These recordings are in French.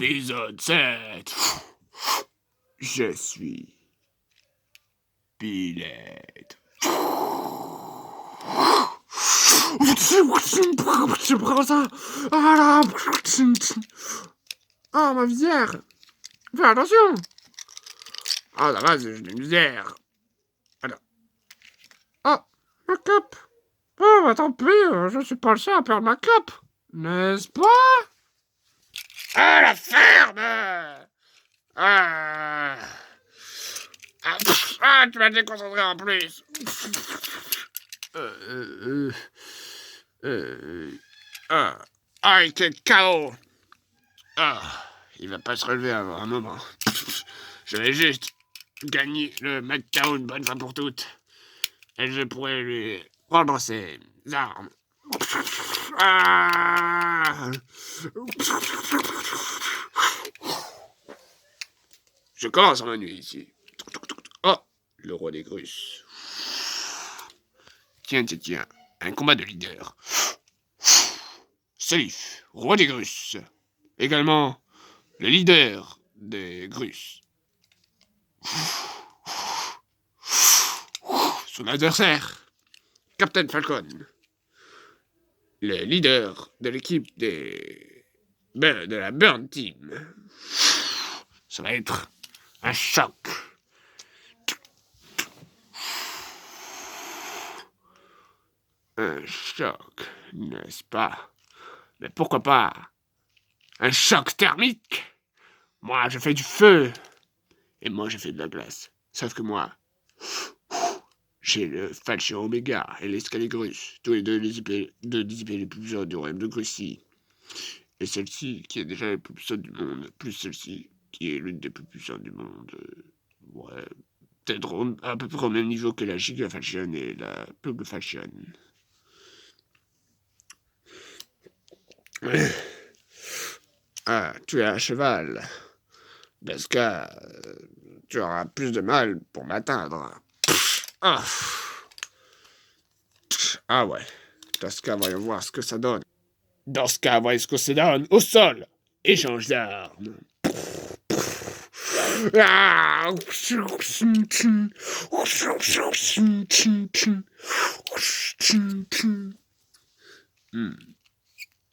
Épisode 7. Je suis Pilette. Ah, ma visière. Fais attention. Ah, ça va, c'est juste une visière. Alors. Ah, ma cape. Oh, bah tant pis, je suis pas le seul à perdre ma cape. N'est-ce pas? Ah, la ferme. Ah, tu m'as déconcentré en plus. Quel chaos. Il va pas se relever avant un moment. Je vais juste gagner le mec KO une bonne fois pour toutes. Et je pourrais lui prendre ses armes. Je commence à m'ennuyer ici. Oh, le roi des Grusses. Tiens, un combat de leader. Salif, roi des Grusses. Également, le leader des Grusses. Son adversaire, Captain Falcon. Le leader de l'équipe de la Burn Team. Ça va être un choc. Un choc, n'est-ce pas? Mais pourquoi pas un choc thermique? Moi, je fais du feu. Et moi, je fais de la glace. Sauf que moi, j'ai le Falchion Omega et l'escalier Grus. Tous les deux les IP les plus puissants du royaume de Grussie. Et celle-ci, qui est déjà la plus puissante du monde, plus celle-ci, qui est l'une des plus puissantes du monde. Ouais, peut-être à peu près au même niveau que la Giga Falchion et la Plug Falchion. Ah, tu es à cheval. Dans ce cas, tu auras plus de mal pour m'atteindre. Ah ouais. Dans ce cas, voyons voir ce que ça donne. Dans ce cas, voyons ce que ça donne. Au sol. Échange d'armes.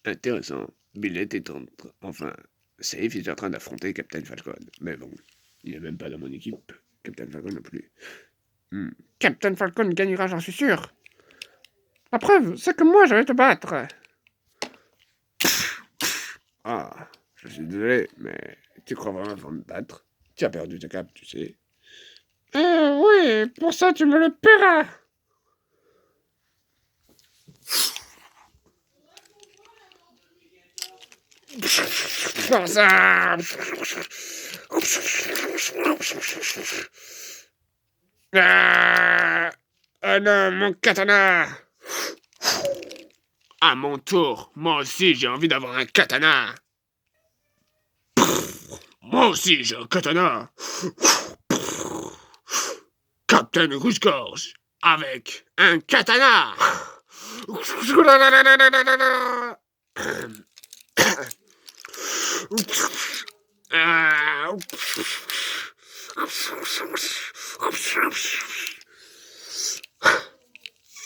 Intéressant. Billet est enfin, Safe est en train d'affronter Captain Falcon. Mais bon, il n'est même pas dans mon équipe. Captain Falcon non plus. Captain Falcon gagnera, j'en suis sûr. La preuve, c'est que moi, je vais te battre. Ah, je suis désolé, mais tu crois vraiment pour me battre? Tu as perdu ta cape, tu sais. Oui, pour ça, tu me le paieras. Pour ça. Oh non, mon katana. À mon tour, moi aussi j'ai envie d'avoir un katana. Moi aussi j'ai un katana. Captain Rouge-Gorge avec un katana.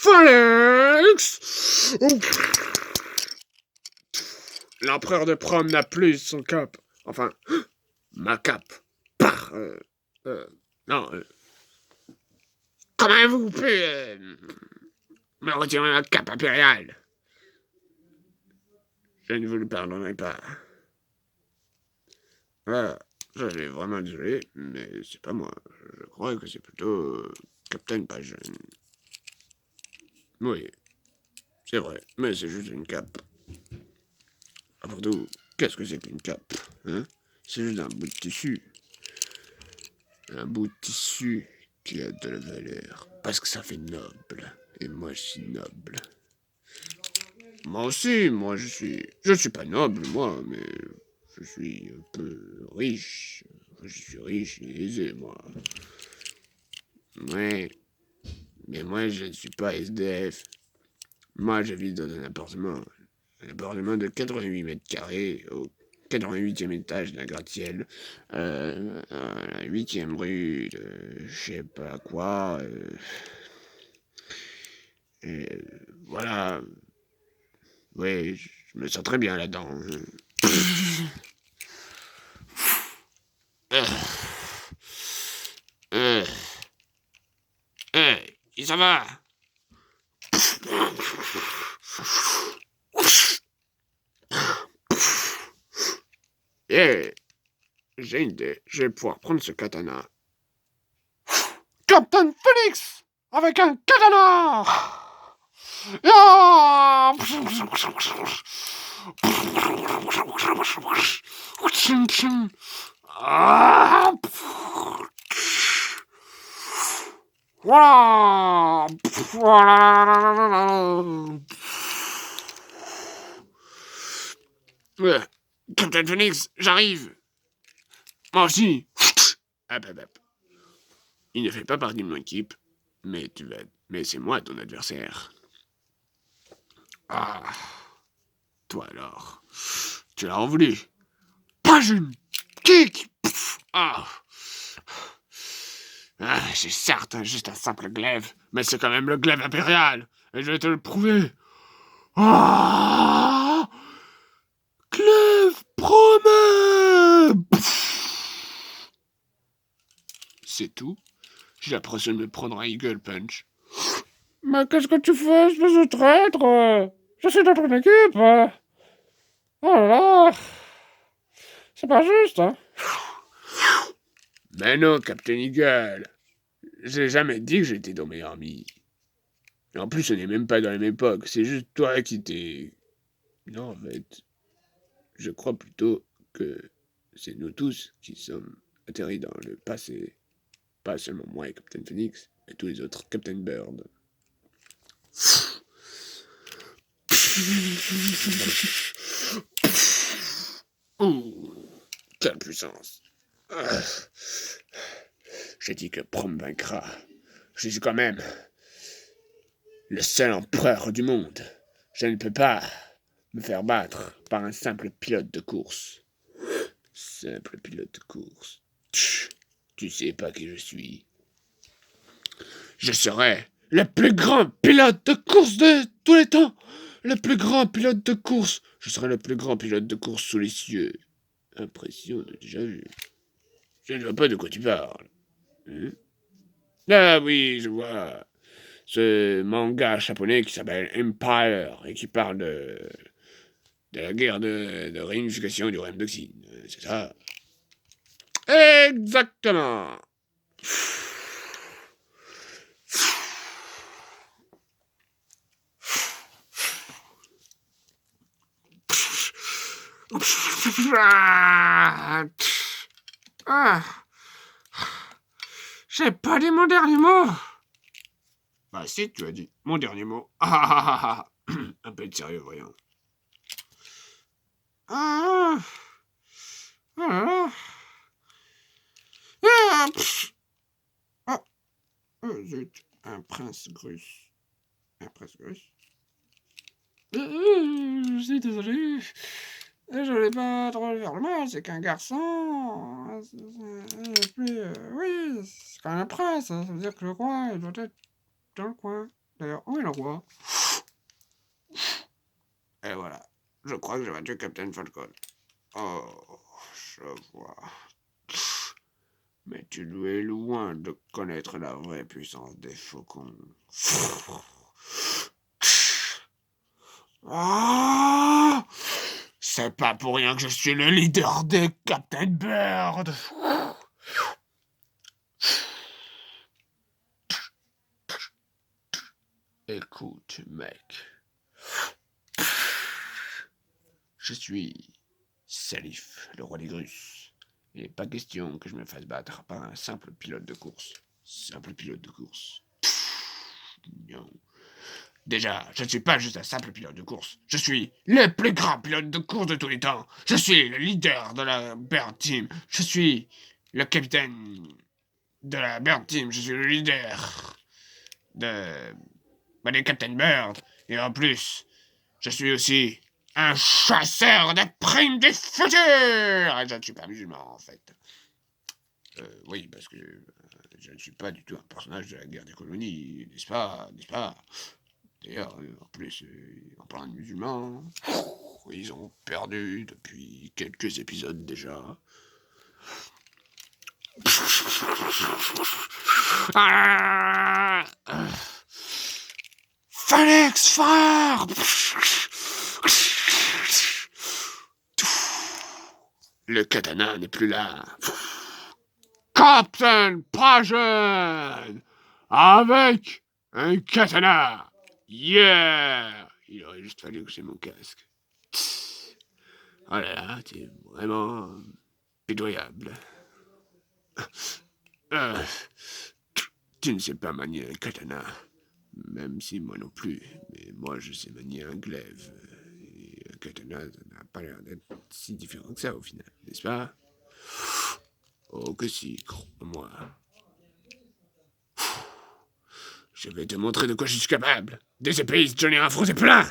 Phalanx. L'empereur de Prom n'a plus son cap. Enfin, ma cape. Par. Non. Comment avez-vous pu me retirer ma cape impériale? Je ne vous le pardonnerai pas. Ah, je suis vraiment désolé, mais c'est pas moi. Je crois que c'est plutôt Captain Pageant. Oui, c'est vrai, mais c'est juste une cape. Après tout, qu'est-ce que c'est qu'une cape, hein? C'est juste un bout de tissu. Un bout de tissu qui a de la valeur. Parce que ça fait noble. Et moi, je suis noble. Moi aussi, moi, je suis pas noble, moi, mais je suis un peu riche. Je suis riche et aisé, moi. Ouais. Mais moi, je ne suis pas SDF. Moi, je vis dans un appartement. Un appartement de 88 mètres carrés. Oh, 88e étage d'un gratte-ciel, 8e rue de je sais pas quoi, et voilà. Ouais, je me sens très bien là-dedans. Euh, euh, ça va? Eh, j'ai une idée. Je vais pouvoir prendre ce katana. Captain Phoenix avec un katana! Ah! Ah! Voilà! Ouais. Captain Phoenix, j'arrive! Moi aussi! Hop, hop, hop. Il ne fait pas partie de mon équipe, mais c'est moi ton adversaire. Ah, toi alors, tu l'as en voulu. Pas une kick. Ah, c'est certes juste un simple glaive, mais c'est quand même le glaive impérial, et je vais te le prouver. Ah, glaive promet. C'est tout. J'ai l'impression de me prendre un Eagle Punch. Mais qu'est-ce que tu fais, espèce de traître? Je suis dans ton équipe. Oh là là. C'est pas juste, hein. Mais non, Captain Eagle. J'ai jamais dit que j'étais ton meilleur ami. En plus, on n'est même pas dans la même époque. C'est juste toi qui t'es... Non, en fait, je crois plutôt que c'est nous tous qui sommes atterris dans le passé. Pas seulement moi et Captain Phoenix, mais tous les autres Captain Bird. Ouh, quelle puissance. J'ai dit que Prom vaincra. Je suis quand même le seul empereur du monde. Je ne peux pas me faire battre par un simple pilote de course. Simple pilote de course. Tu sais pas qui je suis. Je serai le plus grand pilote de course de tous les temps. Le plus grand pilote de course. Je serai le plus grand pilote de course sous les cieux. Impression de déjà vu. Je ne vois pas de quoi tu parles. Hein? Ah oui, je vois. Ce manga japonais qui s'appelle Empire et qui parle de la guerre de réunification du royaume d'Oxine. C'est ça? Exactement. Ah. J'ai pas dit mon dernier mot. Bah si, tu as dit mon dernier mot. Ah. Un peu de sérieux, voyons. Ah. Oh là là. Ah. Oh. Oh zut. Un prince russe. Un prince russe. Je suis désolé. Je voulais pas trop lui faire le mal, c'est qu'un garçon. Puis, oui, c'est quand même un prince. Ça veut dire que le roi, il doit être dans le coin. D'ailleurs, où est le roi? Et voilà. Je crois que j'ai battu Captain Falcon. Oh, je vois. Mais tu es loin de connaître la vraie puissance des faucons. Ah, c'est pas pour rien que je suis le leader des Captain Bird. Écoute, mec. Je suis Salif, le roi des Grusses. Il n'est pas question que je me fasse battre par un simple pilote de course. Simple pilote de course. Non. Déjà, je ne suis pas juste un simple pilote de course. Je suis le plus grand pilote de course de tous les temps. Je suis le leader de la Bird Team. Je suis le capitaine de la Bird Team. Je suis le leader de... des Captain Bird. Et en plus, je suis aussi un chasseur de primes du futur. Et je ne suis pas musulman, en fait. Oui, parce que je ne suis pas du tout un personnage de la guerre des colonies, n'est-ce pas? D'ailleurs, en plus, en parlant de musulmans, ils ont perdu depuis quelques épisodes déjà. Ah, Phoenix Fire. Le katana n'est plus là. Captain Pagen avec un katana. Yeah. Il aurait juste fallu que j'ai mon casque. Oh là là, t'es vraiment pitoyable. Tu ne sais pas manier un katana. Même si moi non plus. Mais moi, je sais manier un glaive. Et un katana, ça n'a pas l'air d'être si différent que ça au final, n'est-ce pas? Oh que si, crois-moi. Je vais te montrer de quoi je suis capable. Des épéistes, j'en ai affronté plein.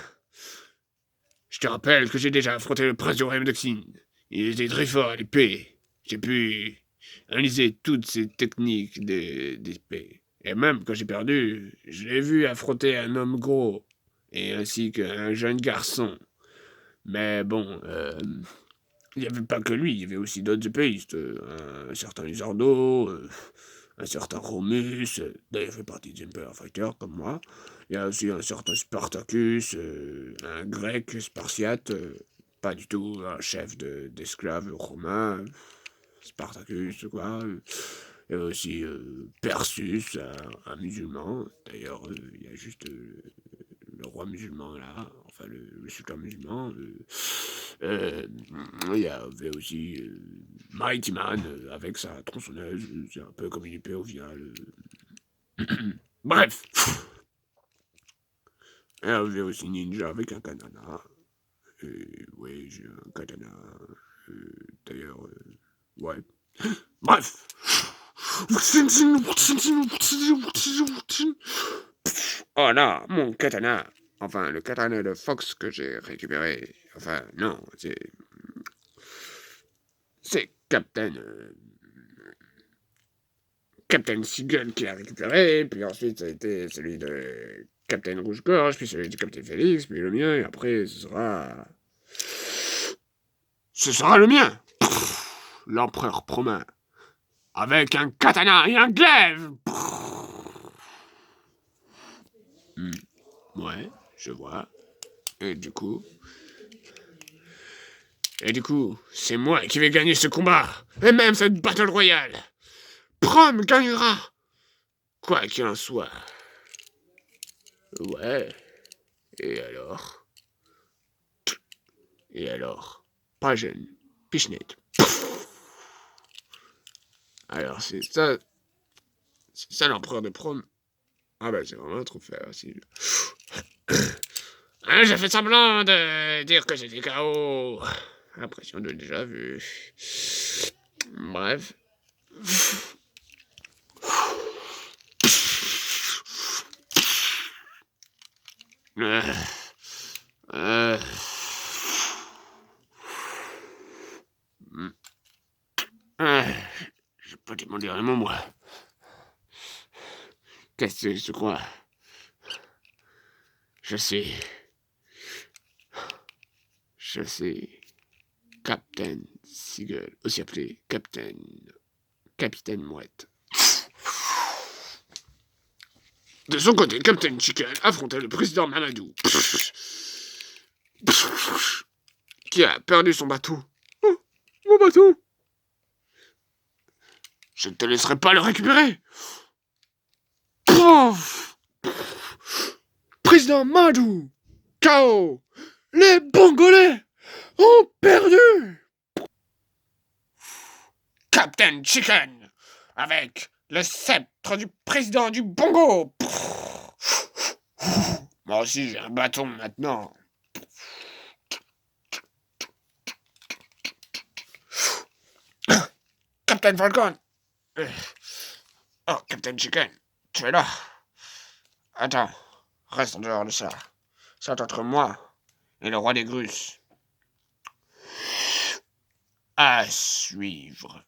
Je te rappelle que j'ai déjà affronté le prince du royaume d'Oxine. Il était très fort à l'épée. J'ai pu analyser toutes ces techniques d'épée. Et même quand j'ai perdu, je l'ai vu affronter un homme gros, et ainsi qu'un jeune garçon. Mais bon, il n'y avait pas que lui, il y avait aussi d'autres épéistes. Un certain Lizardo, un certain Romus, d'ailleurs fait partie des Empire Fighters comme moi. Il y a aussi un certain Spartacus, un grec spartiate, pas du tout un chef d'esclaves romains, Spartacus, quoi. Il y a aussi Persus, un musulman. D'ailleurs, il y a juste le roi musulman là, enfin le sultan musulman. Il y avait aussi Mighty Man avec sa tronçonneuse, c'est un peu comme une épée au final. Bref, il y avait aussi Ninja avec un katana. Ouais, j'ai un katana. D'ailleurs, ouais. Bref. Oh là, mon katana. Enfin, le katana de Fox que j'ai récupéré. Enfin, non, c'est Captain Seagull qui l'a récupéré, puis ensuite ça a été celui de Captain Rouge-Gorge, puis celui de Captain Félix, puis le mien, et après ce sera... Ce sera le mien. L'empereur promet. Avec un katana et un glaive. Ouais, je vois. Et du coup, c'est moi qui vais gagner ce combat. Et même cette Battle Royale. Prom gagnera. Quoi qu'il en soit. Ouais. Et alors? Pas jeune. Pichenette. Alors, c'est ça l'empereur de Prom. Ah bah, c'est vraiment trop facile. Hein, j'ai fait semblant de dire que j'étais KO. Impression de déjà vu. Bref. Je peux demander un mot, moi. Qu'est-ce que tu crois? Je sais. Captain Seagull, aussi appelé Capitaine Mouette. De son côté, Captain Chicken affrontait le président Mamadou, qui a perdu son bateau. Oh, mon bateau! Je ne te laisserai pas le récupérer! Président Madou! KO! Les Bongolais ont perdu! Captain Chicken! Avec le sceptre du président du Bongo! Moi aussi j'ai un bâton maintenant. Captain Falcon! Oh, Captain Chicken, tu es là? Attends, reste en dehors de ça. C'est entre moi et le roi des Grusses. À suivre.